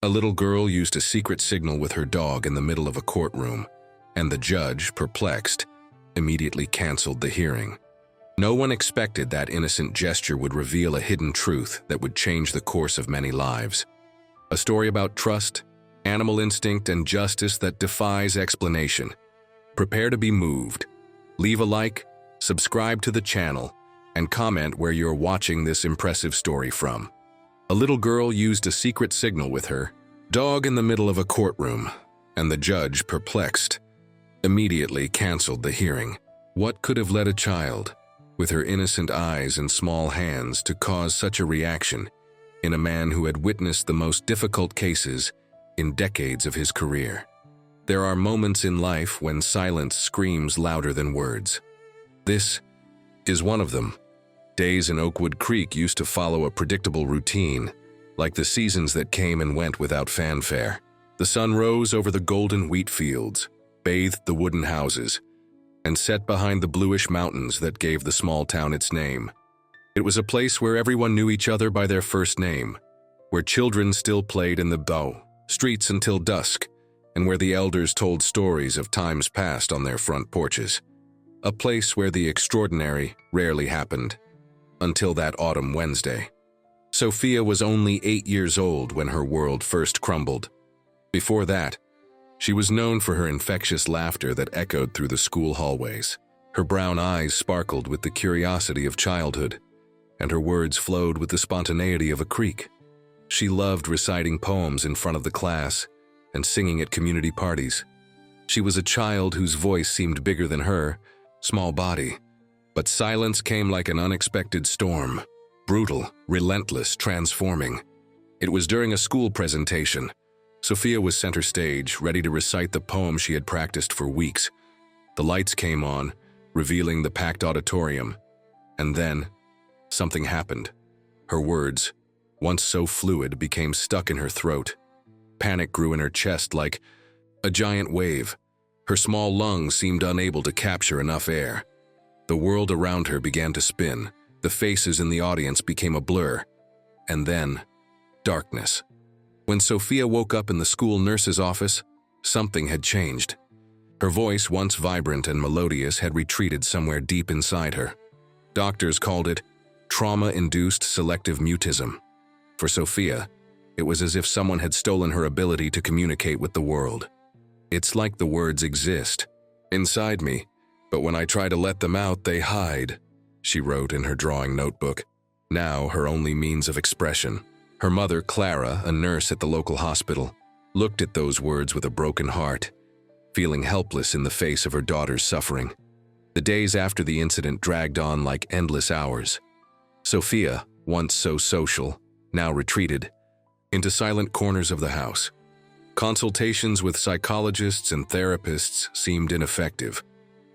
A little girl used a secret signal with her dog in the middle of a courtroom, and the judge, perplexed, immediately canceled the hearing. No one expected that innocent gesture would reveal a hidden truth that would change the course of many lives. A story about trust, animal instinct, and justice that defies explanation. Prepare to be moved. Leave a like, subscribe to the channel, and comment where you're watching this impressive story from. A little girl used a secret signal with her dog in the middle of a courtroom, and the judge, perplexed, immediately canceled the hearing. What could have led a child, with her innocent eyes and small hands, to cause such a reaction in a man who had witnessed the most difficult cases in decades of his career? There are moments in life when silence screams louder than words. This is one of them. Days in Oakwood Creek used to follow a predictable routine, like the seasons that came and went without fanfare. The sun rose over the golden wheat fields, bathed the wooden houses, and set behind the bluish mountains that gave the small town its name. It was a place where everyone knew each other by their first name, where children still played in the streets until dusk, and where the elders told stories of times past on their front porches. A place where the extraordinary rarely happened, until that autumn Wednesday. Sophia was only 8 years old when her world first crumbled. Before that, she was known for her infectious laughter that echoed through the school hallways. Her brown eyes sparkled with the curiosity of childhood, and her words flowed with the spontaneity of a creek. She loved reciting poems in front of the class and singing at community parties. She was a child whose voice seemed bigger than her small body. But silence came like an unexpected storm, brutal, relentless, transforming. It was during a school presentation. Sophia was center stage, ready to recite the poem she had practiced for weeks. The lights came on, revealing the packed auditorium. And then, something happened. Her words, once so fluid, became stuck in her throat. Panic grew in her chest like a giant wave. Her small lungs seemed unable to capture enough air. The world around her began to spin. The faces in the audience became a blur. And then, darkness. When Sophia woke up in the school nurse's office, something had changed. Her voice, once vibrant and melodious, had retreated somewhere deep inside her. Doctors called it trauma-induced selective mutism. For Sophia, it was as if someone had stolen her ability to communicate with the world. It's like the words exist inside me, but when I try to let them out, they hide, she wrote in her drawing notebook, now her only means of expression. Her mother, Clara, a nurse at the local hospital, looked at those words with a broken heart, feeling helpless in the face of her daughter's suffering. The days after the incident dragged on like endless hours. Sophia, once so social, now retreated into silent corners of the house. Consultations with psychologists and therapists seemed ineffective.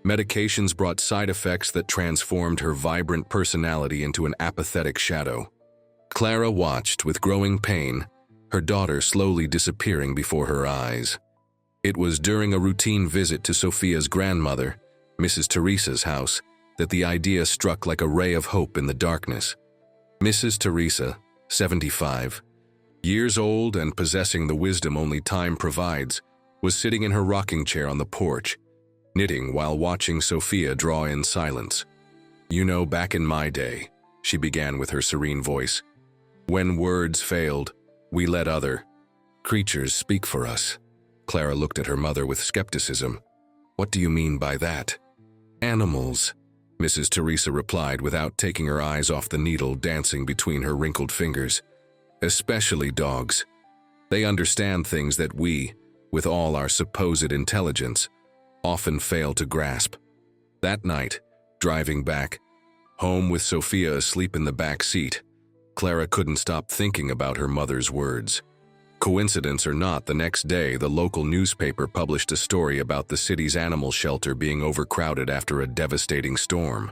Medications brought side effects that transformed her vibrant personality into an apathetic shadow. Clara watched with growing pain, her daughter slowly disappearing before her eyes. It was during a routine visit to Sophia's grandmother, Mrs. Teresa's house, that the idea struck like a ray of hope in the darkness. Mrs. Teresa, 75, years old and possessing the wisdom only time provides, was sitting in her rocking chair on the porch, knitting while watching Sophia draw in silence. "You know, back in my day," she began with her serene voice, "when words failed, we let other creatures speak for us." Clara looked at her mother with skepticism. "What do you mean by that?" "Animals," Mrs. Teresa replied without taking her eyes off the needle dancing between her wrinkled fingers. "Especially dogs. They understand things that we, with all our supposed intelligence, often fail to grasp." That night, driving back, home with Sophia asleep in the back seat, Clara couldn't stop thinking about her mother's words. Coincidence or not, the next day the local newspaper published a story about the city's animal shelter being overcrowded after a devastating storm.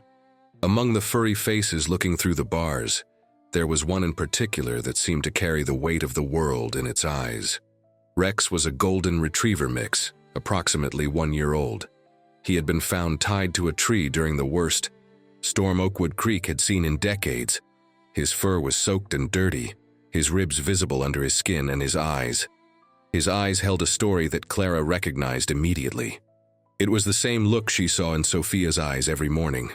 Among the furry faces looking through the bars, there was one in particular that seemed to carry the weight of the world in its eyes. Rex was a golden retriever mix, approximately 1 year old. He had been found tied to a tree during the worst, 'storm' Oakwood Creek had seen in decades. His fur was soaked and dirty, and his his ribs visible under his skin and his eyes. His eyes held a story that Clara recognized immediately. It was the same look she saw in Sophia's eyes every morning.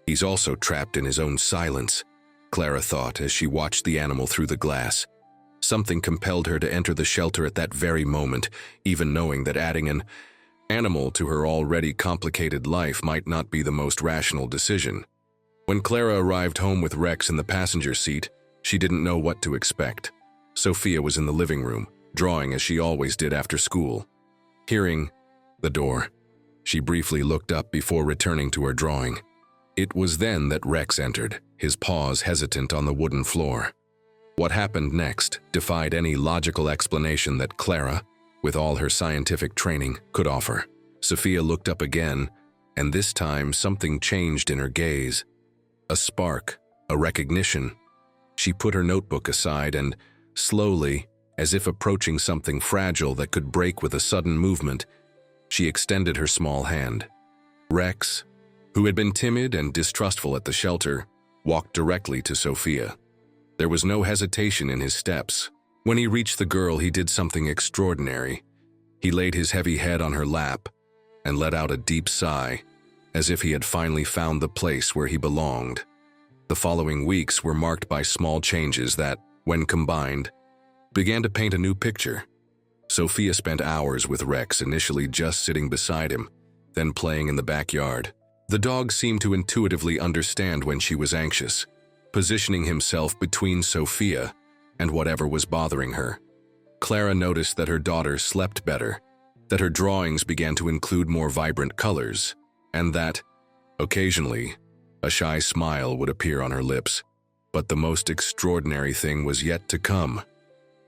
He's also trapped in his own silence, Clara thought as she watched the animal through the glass. Something compelled her to enter the shelter at that very moment, even knowing that adding an animal to her already complicated life might not be the most rational decision. When Clara arrived home with Rex in the passenger seat, she didn't know what to expect. Sophia was in the living room, drawing as she always did after school. Hearing the door, she briefly looked up before returning to her drawing. It was then that Rex entered, his paws hesitant on the wooden floor. What happened next defied any logical explanation that Clara, with all her scientific training, could offer. Sophia looked up again, and this time something changed in her gaze. A spark, a recognition. She put her notebook aside and, slowly, as if approaching something fragile that could break with a sudden movement, she extended her small hand. Rex, who had been timid and distrustful at the shelter, walked directly to Sophia. There was no hesitation in his steps. When he reached the girl, he did something extraordinary. He laid his heavy head on her lap and let out a deep sigh, as if he had finally found the place where he belonged. The following weeks were marked by small changes that, when combined, began to paint a new picture. Sophia spent hours with Rex, initially just sitting beside him, then playing in the backyard. The dog seemed to intuitively understand when she was anxious, positioning himself between Sophia and whatever was bothering her. Clara noticed that her daughter slept better, that her drawings began to include more vibrant colors, and that, occasionally, a shy smile would appear on her lips. But the most extraordinary thing was yet to come.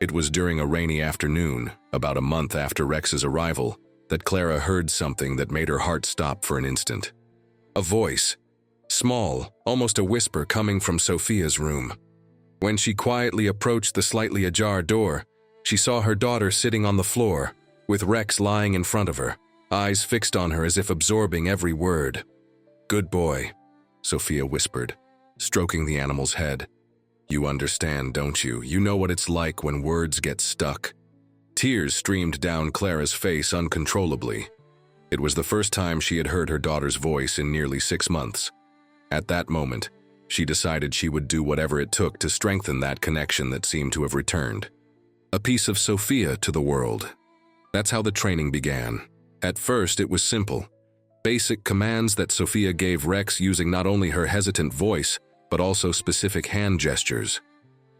It was during a rainy afternoon, about a month after Rex's arrival, that Clara heard something that made her heart stop for an instant. A voice, small, almost a whisper, coming from Sophia's room. When she quietly approached the slightly ajar door, she saw her daughter sitting on the floor, with Rex lying in front of her, eyes fixed on her as if absorbing every word. "Good boy," Sophia whispered, stroking the animal's head. "You understand, don't you? You know what it's like when words get stuck." Tears streamed down Clara's face uncontrollably. It was the first time she had heard her daughter's voice in nearly 6 months. At that moment, she decided she would do whatever it took to strengthen that connection that seemed to have returned. A piece of Sophia to the world. That's how the training began. At first, it was simple. Basic commands that Sophia gave Rex using not only her hesitant voice, but also specific hand gestures.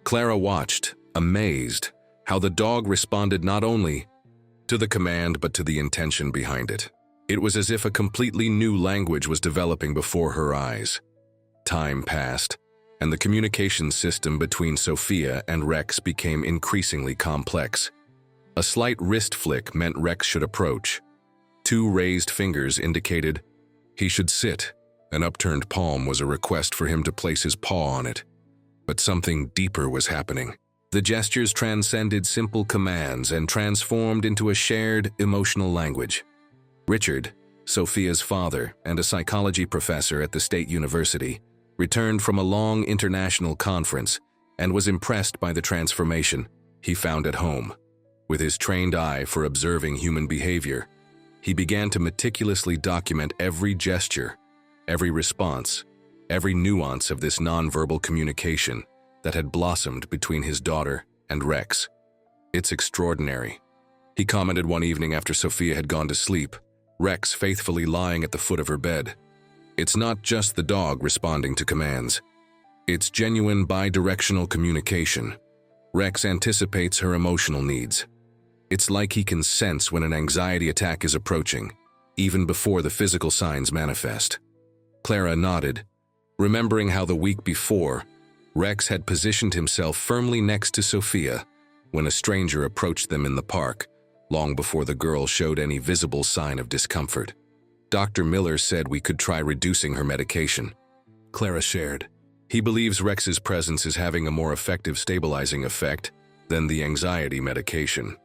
Clara watched, amazed, how the dog responded not only to the command but to the intention behind it. It was as if a completely new language was developing before her eyes. Time passed, and the communication system between Sophia and Rex became increasingly complex. A slight wrist flick meant Rex should approach. 2 raised fingers indicated he should sit. An upturned palm was a request for him to place his paw on it. But something deeper was happening. The gestures transcended simple commands and transformed into a shared emotional language. Richard, Sophia's father and a psychology professor at the state university, returned from a long international conference and was impressed by the transformation he found at home. With his trained eye for observing human behavior, he began to meticulously document every gesture, every response, every nuance of this nonverbal communication that had blossomed between his daughter and Rex. "It's extraordinary," he commented one evening after Sophia had gone to sleep, Rex faithfully lying at the foot of her bed. "It's not just the dog responding to commands. It's genuine bi-directional communication. Rex anticipates her emotional needs. It's like he can sense when an anxiety attack is approaching, even before the physical signs manifest." Clara nodded, remembering how the week before, Rex had positioned himself firmly next to Sophia when a stranger approached them in the park, long before the girl showed any visible sign of discomfort. "Dr. Miller said we could try reducing her medication," Clara shared. "He believes Rex's presence is having a more effective stabilizing effect than the anxiety medication."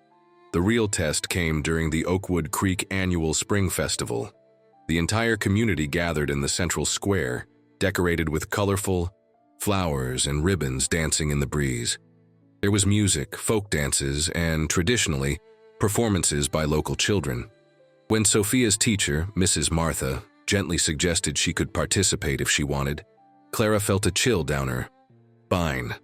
The real test came during the Oakwood Creek annual Spring Festival. The entire community gathered in the central square, decorated with colorful flowers and ribbons dancing in the breeze. There was music, folk dances, and, traditionally, performances by local children. When Sophia's teacher, Mrs. Martha, gently suggested she could participate if she wanted, Clara felt a chill down her spine.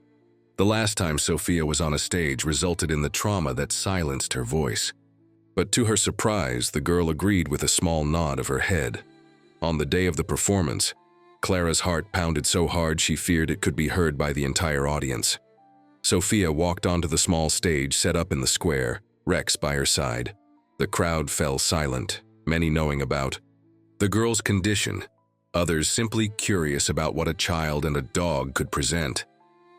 The last time Sophia was on a stage resulted in the trauma that silenced her voice. But to her surprise, the girl agreed with a small nod of her head. On the day of the performance, Clara's heart pounded so hard she feared it could be heard by the entire audience. Sophia walked onto the small stage set up in the square, Rex by her side. The crowd fell silent, many knowing about the girl's condition, others simply curious about what a child and a dog could present.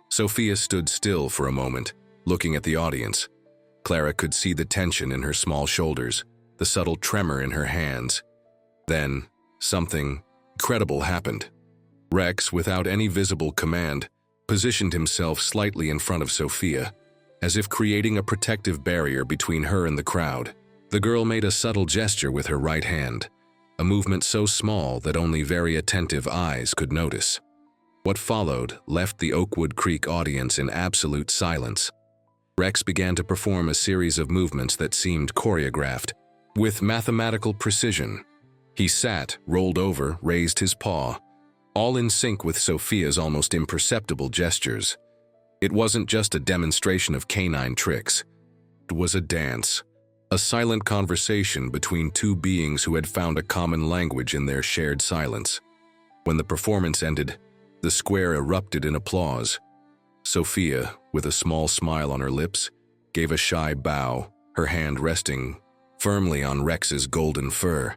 Sophia stood still for a moment, looking at the audience. Clara could see the tension in her small shoulders, the subtle tremor in her hands. Then, something incredible happened. Rex, without any visible command, positioned himself slightly in front of Sophia, as if creating a protective barrier between her and the crowd. The girl made a subtle gesture with her right hand, a movement so small that only very attentive eyes could notice. What followed left the Oakwood Creek audience in absolute silence. Rex began to perform a series of movements that seemed choreographed, with mathematical precision. He sat, rolled over, raised his paw, all in sync with Sophia's almost imperceptible gestures. It wasn't just a demonstration of canine tricks. It was a dance, a silent conversation between two beings who had found a common language in their shared silence. When the performance ended, the square erupted in applause. Sophia, with a small smile on her lips, gave a shy bow, her hand resting firmly on Rex's golden fur.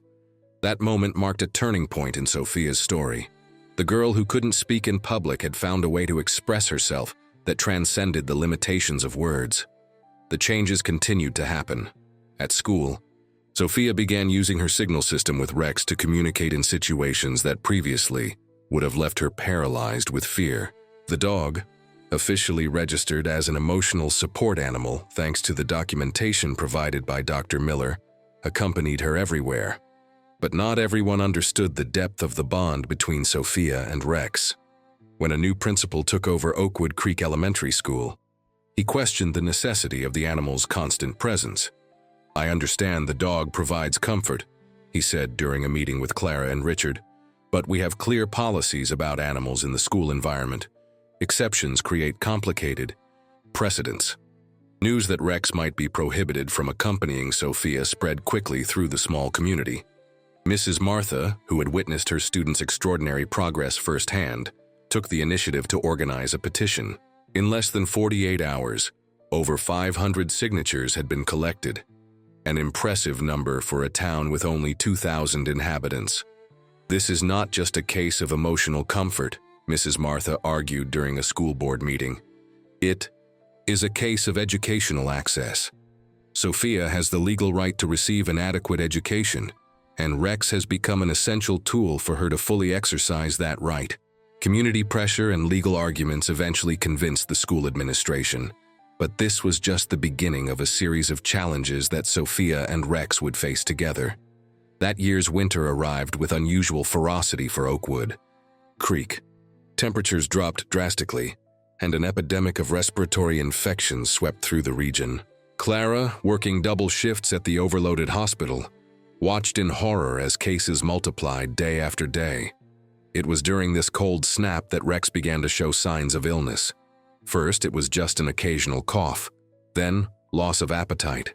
That moment marked a turning point in Sophia's story. The girl who couldn't speak in public had found a way to express herself that transcended the limitations of words. The changes continued to happen. At school, Sophia began using her signal system with Rex to communicate in situations that previously would have left her paralyzed with fear. The dog, officially registered as an emotional support animal thanks to the documentation provided by Dr. Miller, accompanied her everywhere. But not everyone understood the depth of the bond between Sophia and Rex. When a new principal took over Oakwood Creek Elementary School, he questioned the necessity of the animal's constant presence. "I understand the dog provides comfort," he said during a meeting with Clara and Richard, "but we have clear policies about animals in the school environment. Exceptions create complicated precedents." News that Rex might be prohibited from accompanying Sophia spread quickly through the small community. Mrs. Martha, who had witnessed her students' extraordinary progress firsthand, took the initiative to organize a petition. In less than 48 hours, over 500 signatures had been collected, an impressive number for a town with only 2,000 inhabitants. "This is not just a case of emotional comfort," Mrs. Martha argued during a school board meeting. "It is a case of educational access. Sophia has the legal right to receive an adequate education, and Rex has become an essential tool for her to fully exercise that right." Community pressure and legal arguments eventually convinced the school administration, but this was just the beginning of a series of challenges that Sophia and Rex would face together. That year's winter arrived with unusual ferocity for Oakwood Creek. Temperatures dropped drastically, and an epidemic of respiratory infections swept through the region. Clara, working double shifts at the overloaded hospital, watched in horror as cases multiplied day after day. It was during this cold snap that Rex began to show signs of illness. First, it was just an occasional cough, then loss of appetite.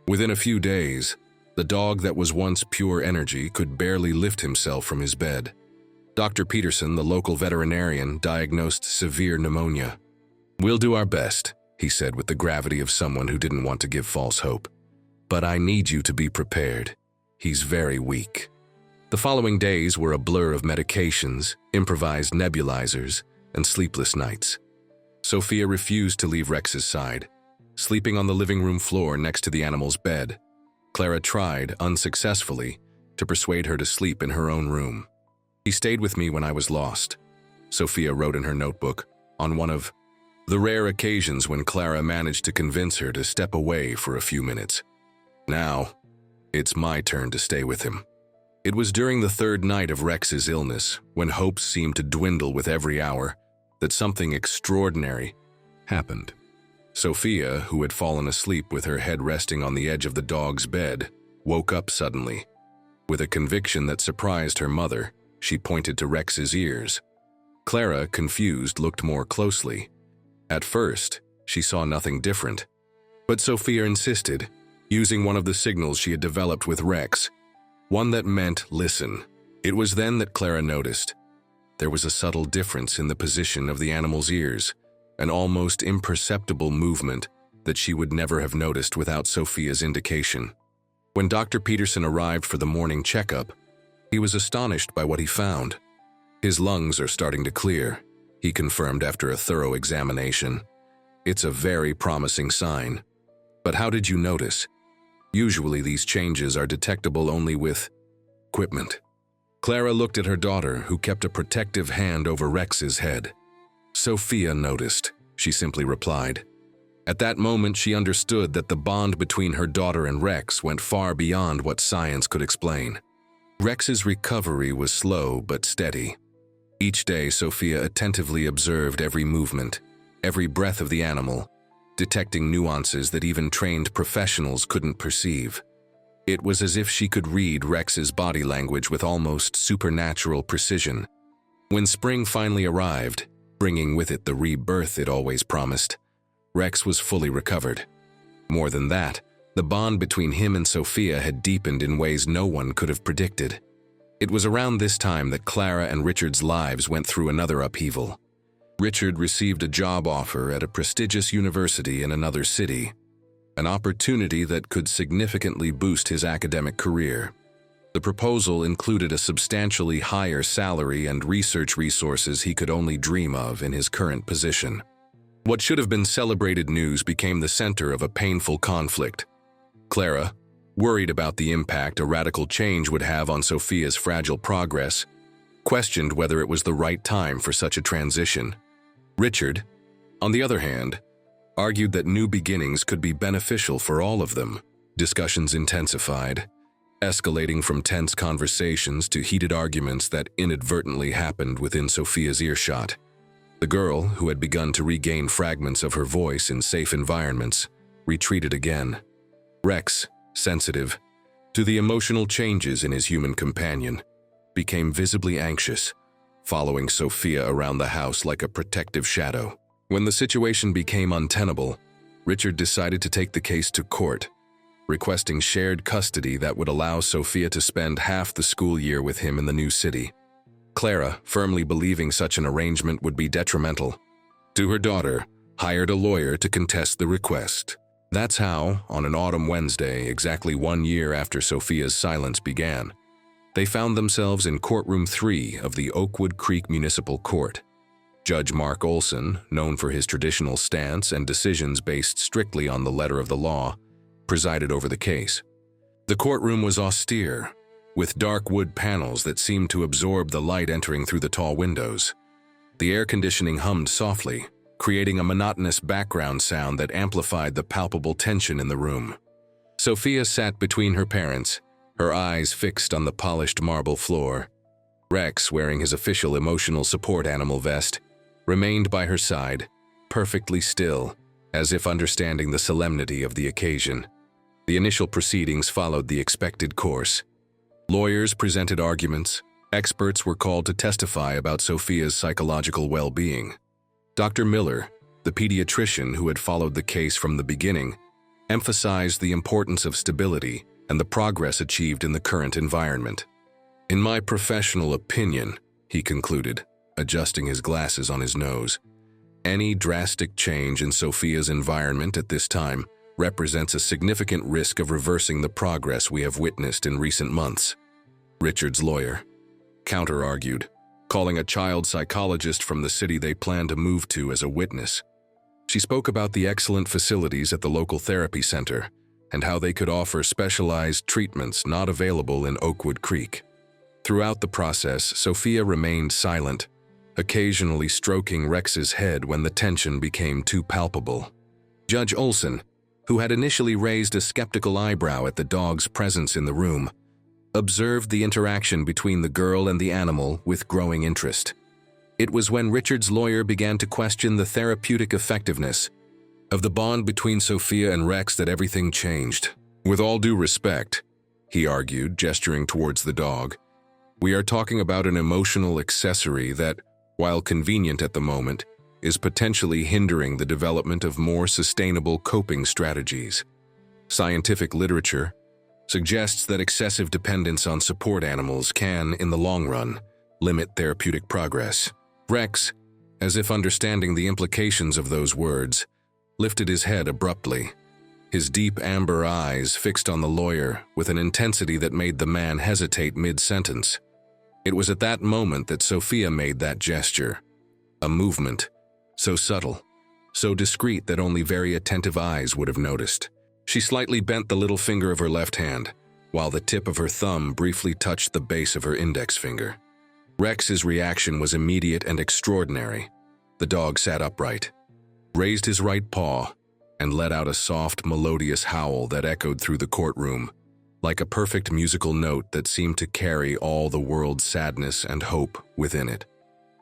Within a few days, the dog that was once pure energy could barely lift himself from his bed. Dr. Peterson, the local veterinarian, diagnosed severe pneumonia. "We'll do our best," he said with the gravity of someone who didn't want to give false hope. "But I need you to be prepared. He's very weak." The following days were a blur of medications, improvised nebulizers, and sleepless nights. Sophia refused to leave Rex's side, sleeping on the living room floor next to the animal's bed. Clara tried, unsuccessfully, to persuade her to sleep in her own room. "He stayed with me when I was lost," Sophia wrote in her notebook, on one of the rare occasions when Clara managed to convince her to step away for a few minutes. "Now, it's my turn to stay with him." It was during the third night of Rex's illness, when hopes seemed to dwindle with every hour, that something extraordinary happened. Sophia, who had fallen asleep with her head resting on the edge of the dog's bed, woke up suddenly. With a conviction that surprised her mother, she pointed to Rex's ears. Clara, confused, looked more closely. At first, she saw nothing different. But Sophia insisted, using one of the signals she had developed with Rex, one that meant listen. It was then that Clara noticed. There was a subtle difference in the position of the animal's ears, an almost imperceptible movement that she would never have noticed without Sophia's indication. When Dr. Peterson arrived for the morning checkup, he was astonished by what he found. His lungs are starting to clear, he confirmed after a thorough examination. It's a very promising sign. But how did you notice? Usually these changes are detectable only with equipment. Clara looked at her daughter, who kept a protective hand over Rex's head. Sophia noticed, she simply replied. At that moment, she understood that the bond between her daughter and Rex went far beyond what science could explain. Rex's recovery was slow but steady. Each day, Sophia attentively observed every movement, every breath of the animal, detecting nuances that even trained professionals couldn't perceive. It was as if she could read Rex's body language with almost supernatural precision. When spring finally arrived, bringing with it the rebirth it always promised, Rex was fully recovered. More than that, the bond between him and Sophia had deepened in ways no one could have predicted. It was around this time that Clara and Richard's lives went through another upheaval. Richard received a job offer at a prestigious university in another city, an opportunity that could significantly boost his academic career. The proposal included a substantially higher salary and research resources he could only dream of in his current position. What should have been celebrated news became the center of a painful conflict. Clara, worried about the impact a radical change would have on Sophia's fragile progress, questioned whether it was the right time for such a transition. Richard, on the other hand, argued that new beginnings could be beneficial for all of them. Discussions intensified, escalating from tense conversations to heated arguments that inadvertently happened within Sophia's earshot. The girl, who had begun to regain fragments of her voice in safe environments, retreated again. Rex, sensitive to the emotional changes in his human companion, became visibly anxious, following Sophia around the house like a protective shadow. When the situation became untenable, Richard decided to take the case to court, requesting shared custody that would allow Sophia to spend half the school year with him in the new city. Clara, firmly believing such an arrangement would be detrimental to her daughter, hired a lawyer to contest the request. That's how, on an autumn Wednesday, exactly 1 year after Sophia's silence began, they found themselves in courtroom 3 of the Oakwood Creek Municipal Court. Judge Mark Olson, known for his traditional stance and decisions based strictly on the letter of the law, presided over the case. The courtroom was austere, with dark wood panels that seemed to absorb the light entering through the tall windows. The air conditioning hummed softly, creating a monotonous background sound that amplified the palpable tension in the room. Sophia sat between her parents, her eyes fixed on the polished marble floor. Rex, wearing his official emotional support animal vest, remained by her side, perfectly still, as if understanding the solemnity of the occasion. The initial proceedings followed the expected course. Lawyers presented arguments. Experts were called to testify about Sophia's psychological well-being. Dr. Miller, the pediatrician who had followed the case from the beginning, emphasized the importance of stability and the progress achieved in the current environment. In my professional opinion, he concluded, adjusting his glasses on his nose, any drastic change in Sophia's environment at this time represents a significant risk of reversing the progress we have witnessed in recent months. Richard's lawyer counter-argued, calling a child psychologist from the city they planned to move to as a witness. She spoke about the excellent facilities at the local therapy center and how they could offer specialized treatments not available in Oakwood Creek. Throughout the process, Sophia remained silent, occasionally stroking Rex's head when the tension became too palpable. Judge Olson, who had initially raised a skeptical eyebrow at the dog's presence in the room, observed the interaction between the girl and the animal with growing interest. It was when Richard's lawyer began to question the therapeutic effectiveness of the bond between Sophia and Rex that everything changed. With all due respect, he argued, gesturing towards the dog, we are talking about an emotional accessory that, while convenient at the moment, is potentially hindering the development of more sustainable coping strategies. Scientific literature suggests that excessive dependence on support animals can, in the long run, limit therapeutic progress. Rex, as if understanding the implications of those words, lifted his head abruptly, his deep amber eyes fixed on the lawyer with an intensity that made the man hesitate mid-sentence. It was at that moment that Sophia made that gesture, a movement so subtle, so discreet that only very attentive eyes would have noticed. She slightly bent the little finger of her left hand, while the tip of her thumb briefly touched the base of her index finger. Rex's reaction was immediate and extraordinary. The dog sat upright, raised his right paw, and let out a soft, melodious howl that echoed through the courtroom, like a perfect musical note that seemed to carry all the world's sadness and hope within it.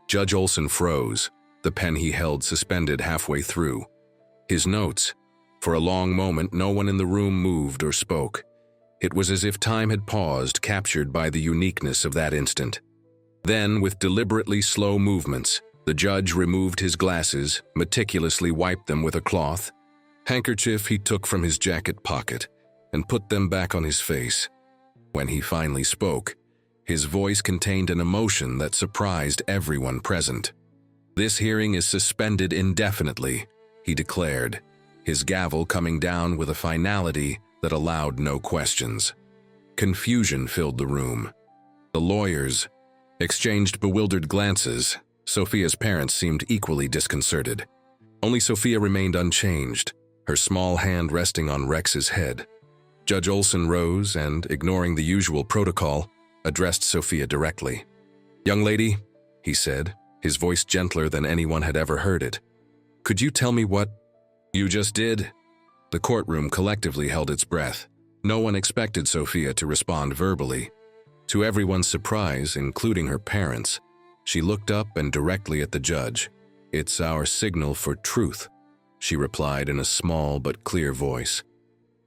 Judge Olson froze, the pen he held suspended halfway through. His notes. For a long moment, no one in the room moved or spoke. It was as if time had paused, captured by the uniqueness of that instant. Then, with deliberately slow movements, the judge removed his glasses, meticulously wiped them with a cloth, handkerchief he took from his jacket pocket, and put them back on his face. When he finally spoke, his voice contained an emotion that surprised everyone present. "This hearing is suspended indefinitely," he declared, his gavel coming down with a finality that allowed no questions. Confusion filled the room. The lawyers exchanged bewildered glances. Sophia's parents seemed equally disconcerted. Only Sophia remained unchanged, her small hand resting on Rex's head. Judge Olson rose and, ignoring the usual protocol, addressed Sophia directly. "Young lady," he said, his voice gentler than anyone had ever heard it, "could you tell me what you just did?" The courtroom collectively held its breath. No one expected Sophia to respond verbally. To everyone's surprise, including her parents, she looked up and directly at the judge. "It's our signal for truth," she replied in a small but clear voice.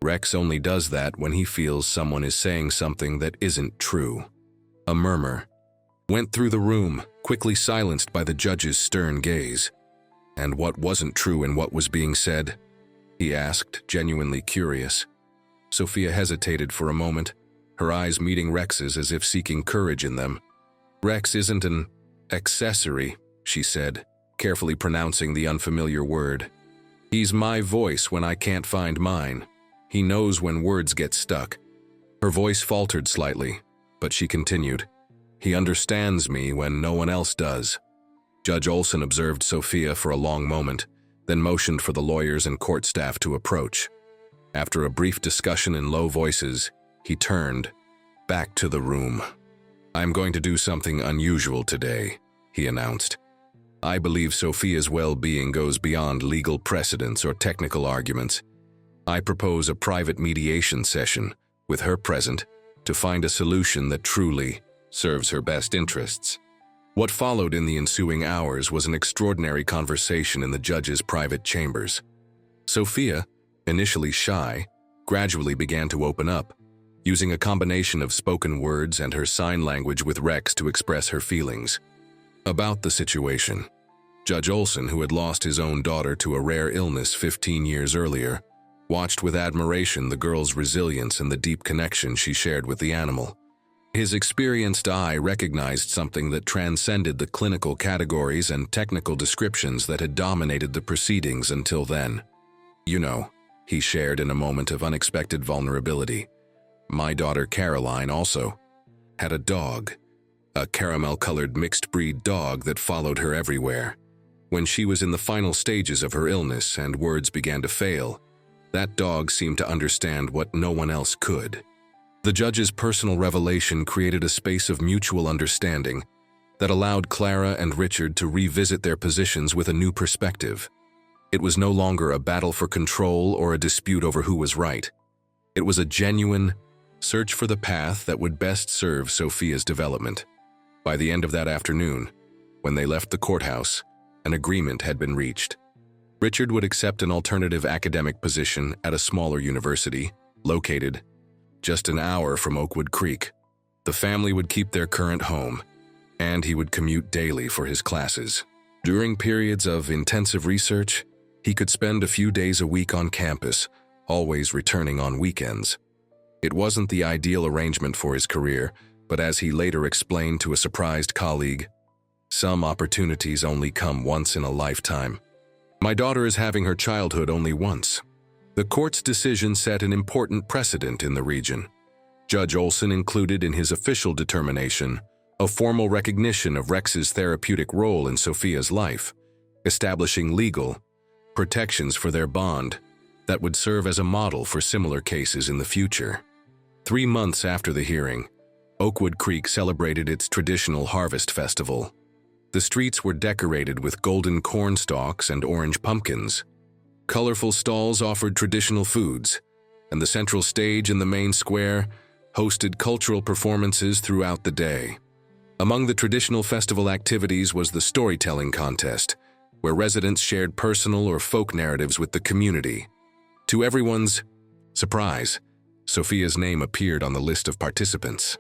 Rex only does that when he feels someone is saying something that isn't true. A murmur went through the room, quickly silenced by the judge's stern gaze. "And what wasn't true in what was being said?" he asked, genuinely curious. Sophia hesitated for a moment, her eyes meeting Rex's as if seeking courage in them. "Rex isn't an accessory," she said, carefully pronouncing the unfamiliar word. "He's my voice when I can't find mine. He knows when words get stuck." Her voice faltered slightly, but she continued, "He understands me when no one else does." Judge Olson observed Sophia for a long moment, then motioned for the lawyers and court staff to approach. After a brief discussion in low voices, he turned back to the room. "I'm going to do something unusual today," he announced. "I believe Sophia's well-being goes beyond legal precedents or technical arguments. I propose a private mediation session, with her present, to find a solution that truly serves her best interests." What followed in the ensuing hours was an extraordinary conversation in the judge's private chambers. Sophia, initially shy, gradually began to open up, using a combination of spoken words and her sign language with Rex to express her feelings. About the situation, Judge Olson, who had lost his own daughter to a rare illness 15 years earlier, watched with admiration the girl's resilience and the deep connection she shared with the animal. His experienced eye recognized something that transcended the clinical categories and technical descriptions that had dominated the proceedings until then. "You know," he shared in a moment of unexpected vulnerability, "my daughter Caroline also had a dog, a caramel-colored mixed-breed dog that followed her everywhere. When she was in the final stages of her illness and words began to fail, that dog seemed to understand what no one else could." The judge's personal revelation created a space of mutual understanding that allowed Clara and Richard to revisit their positions with a new perspective. It was no longer a battle for control or a dispute over who was right. It was a genuine search for the path that would best serve Sophia's development. By the end of that afternoon, when they left the courthouse, an agreement had been reached. Richard would accept an alternative academic position at a smaller university, located just an hour from Oakwood Creek. The family would keep their current home, and he would commute daily for his classes. During periods of intensive research, he could spend a few days a week on campus, always returning on weekends. It wasn't the ideal arrangement for his career, but as he later explained to a surprised colleague, "Some opportunities only come once in a lifetime. My daughter is having her childhood only once." The court's decision set an important precedent in the region. Judge Olson included in his official determination a formal recognition of Rex's therapeutic role in Sophia's life, establishing legal protections for their bond that would serve as a model for similar cases in the future. 3 months after the hearing, Oakwood Creek celebrated its traditional harvest festival. The streets were decorated with golden corn stalks and orange pumpkins. Colorful stalls offered traditional foods, and the central stage in the main square hosted cultural performances throughout the day. Among the traditional festival activities was the storytelling contest, where residents shared personal or folk narratives with the community. To everyone's surprise, Sophia's name appeared on the list of participants.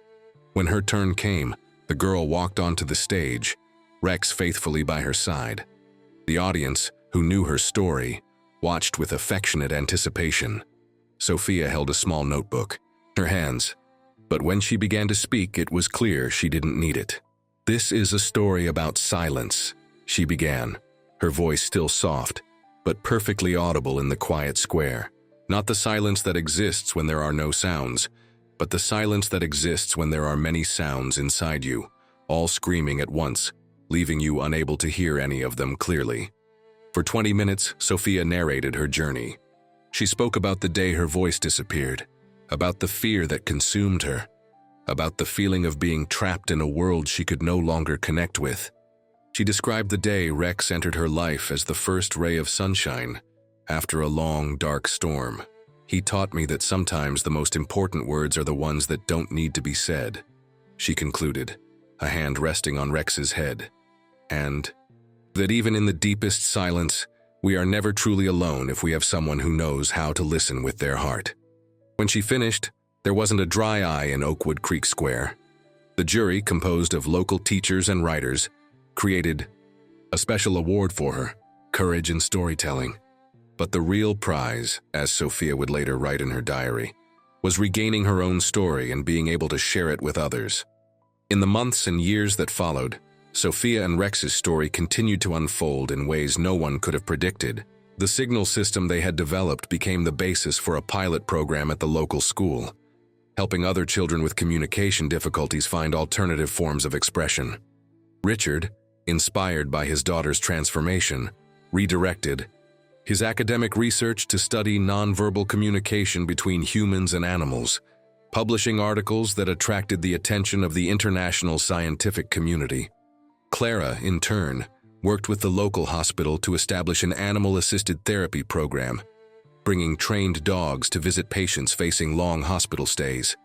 When her turn came, the girl walked onto the stage, Rex faithfully by her side. The audience, who knew her story, watched with affectionate anticipation. Sophia held a small notebook, her hands, but when she began to speak, it was clear she didn't need it. "This is a story about silence," she began, her voice still soft, but perfectly audible in the quiet square. "Not the silence that exists when there are no sounds, but the silence that exists when there are many sounds inside you, all screaming at once, leaving you unable to hear any of them clearly." For 20 minutes, Sophia narrated her journey. She spoke about the day her voice disappeared, about the fear that consumed her, about the feeling of being trapped in a world she could no longer connect with. She described the day Rex entered her life as the first ray of sunshine after a long, dark storm. "He taught me that sometimes the most important words are the ones that don't need to be said," she concluded, a hand resting on Rex's head. "And that even in the deepest silence, we are never truly alone if we have someone who knows how to listen with their heart." When she finished, there wasn't a dry eye in Oakwood Creek Square. The jury, composed of local teachers and writers, created a special award for her, courage in storytelling. But the real prize, as Sophia would later write in her diary, was regaining her own story and being able to share it with others. In the months and years that followed, Sophia and Rex's story continued to unfold in ways no one could have predicted. The signal system they had developed became the basis for a pilot program at the local school, helping other children with communication difficulties find alternative forms of expression. Richard, inspired by his daughter's transformation, redirected his academic research to study nonverbal communication between humans and animals, publishing articles that attracted the attention of the international scientific community. Clara, in turn, worked with the local hospital to establish an animal-assisted therapy program, bringing trained dogs to visit patients facing long hospital stays.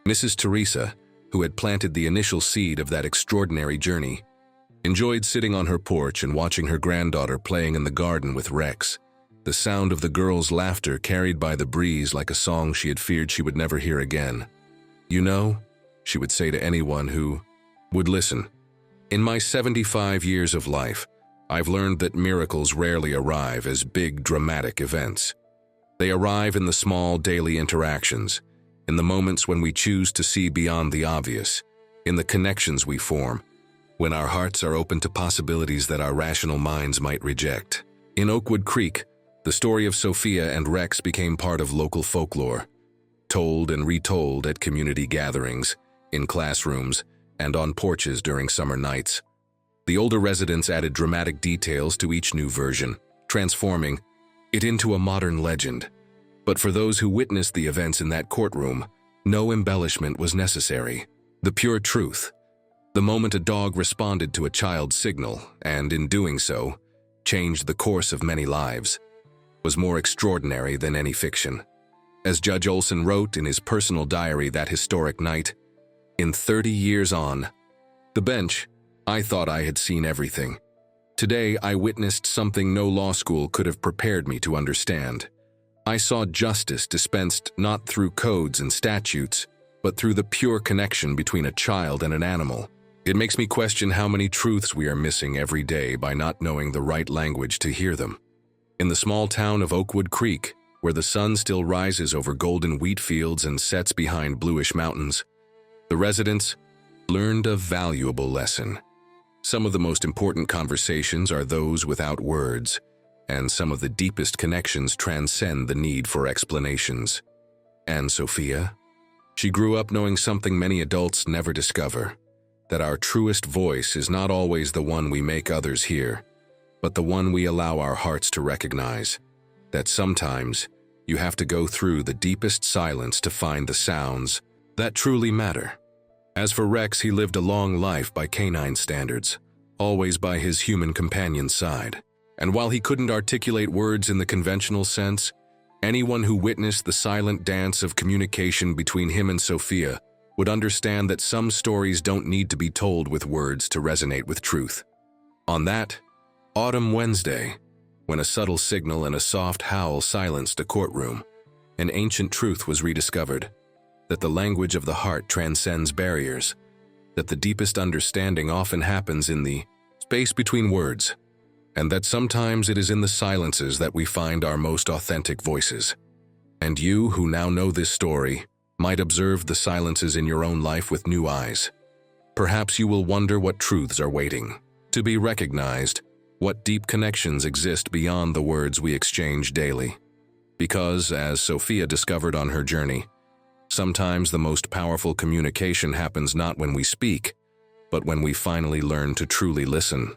Mrs. Teresa, who had planted the initial seed of that extraordinary journey, enjoyed sitting on her porch and watching her granddaughter playing in the garden with Rex, the sound of the girl's laughter carried by the breeze like a song she had feared she would never hear again. "You know," she would say to anyone who would listen, "in my 75 years of life, I've learned that miracles rarely arrive as big, dramatic events. They arrive in the small daily interactions, in the moments when we choose to see beyond the obvious, in the connections we form, when our hearts are open to possibilities that our rational minds might reject." In Oakwood Creek, the story of Sophia and Rex became part of local folklore, told and retold at community gatherings, in classrooms, and on porches during summer nights. The older residents added dramatic details to each new version, transforming it into a modern legend. But for those who witnessed the events in that courtroom, no embellishment was necessary. The pure truth, the moment a dog responded to a child's signal, and in doing so, changed the course of many lives, was more extraordinary than any fiction. As Judge Olson wrote in his personal diary that historic night, "In 30 years on the bench, I thought I had seen everything. Today, I witnessed something no law school could have prepared me to understand. I saw justice dispensed not through codes and statutes, but through the pure connection between a child and an animal. It makes me question how many truths we are missing every day by not knowing the right language to hear them. In the small town of Oakwood Creek, where the sun still rises over golden wheat fields and sets behind bluish mountains, the residents learned a valuable lesson. Some of the most important conversations are those without words, and some of the deepest connections transcend the need for explanations. And Sophia? She grew up knowing something many adults never discover, that our truest voice is not always the one we make others hear, but the one we allow our hearts to recognize, that sometimes you have to go through the deepest silence to find the sounds that truly matter. As for Rex, he lived a long life by canine standards, always by his human companion's side. And while he couldn't articulate words in the conventional sense, anyone who witnessed the silent dance of communication between him and Sophia would understand that some stories don't need to be told with words to resonate with truth. On that autumn Wednesday, when a subtle signal and a soft howl silenced a courtroom, an ancient truth was rediscovered, that the language of the heart transcends barriers, that the deepest understanding often happens in the space between words, and that sometimes it is in the silences that we find our most authentic voices. And you, who now know this story, might observe the silences in your own life with new eyes. Perhaps you will wonder what truths are waiting to be recognized, what deep connections exist beyond the words we exchange daily. Because, as Sophia discovered on her journey, sometimes the most powerful communication happens not when we speak, but when we finally learn to truly listen.